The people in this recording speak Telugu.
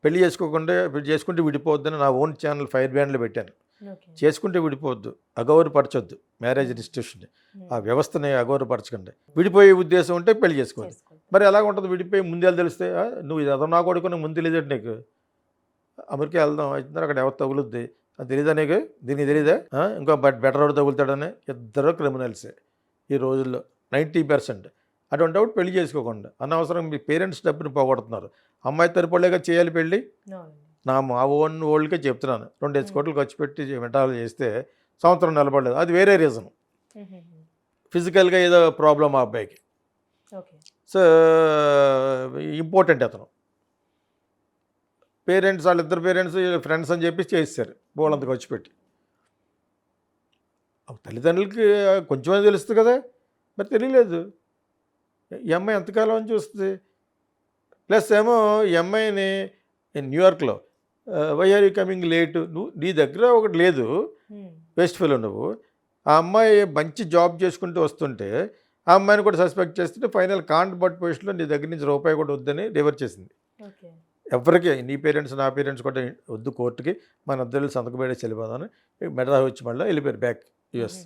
పెళ్లి చేసుకుంటే విడిపోవద్దని నా ఓన్ ఛానల్ ఫైర్ బ్యాండ్లో పెట్టాను. ఓకే. చేసుకుంటే విడిపోవద్దు, అగౌరవపరచొద్దు, మ్యారేజ్ ఇన్స్టిట్యూషన్ ఆ వ్యవస్థని అగౌరవపరచకండి. విడిపోయే ఉద్దేశం ఉంటే పెళ్లి చేసుకోండి. చేసుకోండి. మరి ఎలాగ ఉంటుంది విడిపోయి ముందేళ్ళు తెలిస్తే నువ్వు ఇది అదో నా కొడుకు నాకు ముందు తెలియదండి నీకు, అమెరికా వెళ్దాం అవుతుంది అక్కడ ఎవరు తగులుద్ది అది తెలీదా నీకు, దీనికి తెలీదా ఇంకో బెటర్ ఎవరు తగులుతాడని. ఇద్దరు క్రిమినల్సే ఈ రోజుల్లో 90%. అటువంటిప్పుడు పెళ్లి చేసుకోకుండా అనవసరం మీ పేరెంట్స్ డబ్బుని పోగొడుతున్నారు. అమ్మాయి తరపులేగా చేయాలి పెళ్ళి. అవునండి. మా ఓన్ ఓల్డ్కే చెప్తున్నాను, 2 కోట్లు ఖర్చు పెట్టి వింటాలు చేస్తే సంవత్సరం నిలబడలేదు. అది వేరే రీజన్, ఫిజికల్గా ఏదో ప్రాబ్లం ఆ అబ్బాయికి. ఓకే. సో ఇంపార్టెంట్ అతను పేరెంట్స్ వాళ్ళిద్దరు పేరెంట్స్ ఫ్రెండ్స్ అని చెప్పి చేస్తారు బోళ్ళంత ఖర్చు పెట్టి. తల్లిదండ్రులకి కొంచెమే తెలుస్తుంది కదా, మరి తెలియలేదు. ఈ అమ్మాయి ఎంతకాలం అని చూస్తుంది. ప్లస్ ఏమో ఈ అమ్మాయిని న్యూయార్క్లో why are you coming late, నువ్వు నీ దగ్గర ఒకటి లేదు వేస్ట్ ఫెలో నువ్వు. ఆ అమ్మాయి మంచి జాబ్ చేసుకుంటూ వస్తుంటే ఆ అమ్మాయిని కూడా సస్పెక్ట్ చేస్తుంటే ఫైనల్ కాంట్ బట్ పొజిషన్లో నీ దగ్గర నుంచి రూపాయి కూడా వద్దని రివర్ చేసింది. ఓకే. ఎవరికి నీ పేరెంట్స్ నా పేరెంట్స్ కూడా వద్దు కోర్టుకి, మన ఇద్దరు సంతకం పెట్టి వెళ్ళిపోదామని మెడ్రాస్ వచ్చి మళ్ళీ వెళ్ళిపోయారు బ్యాక్ యూఎస్.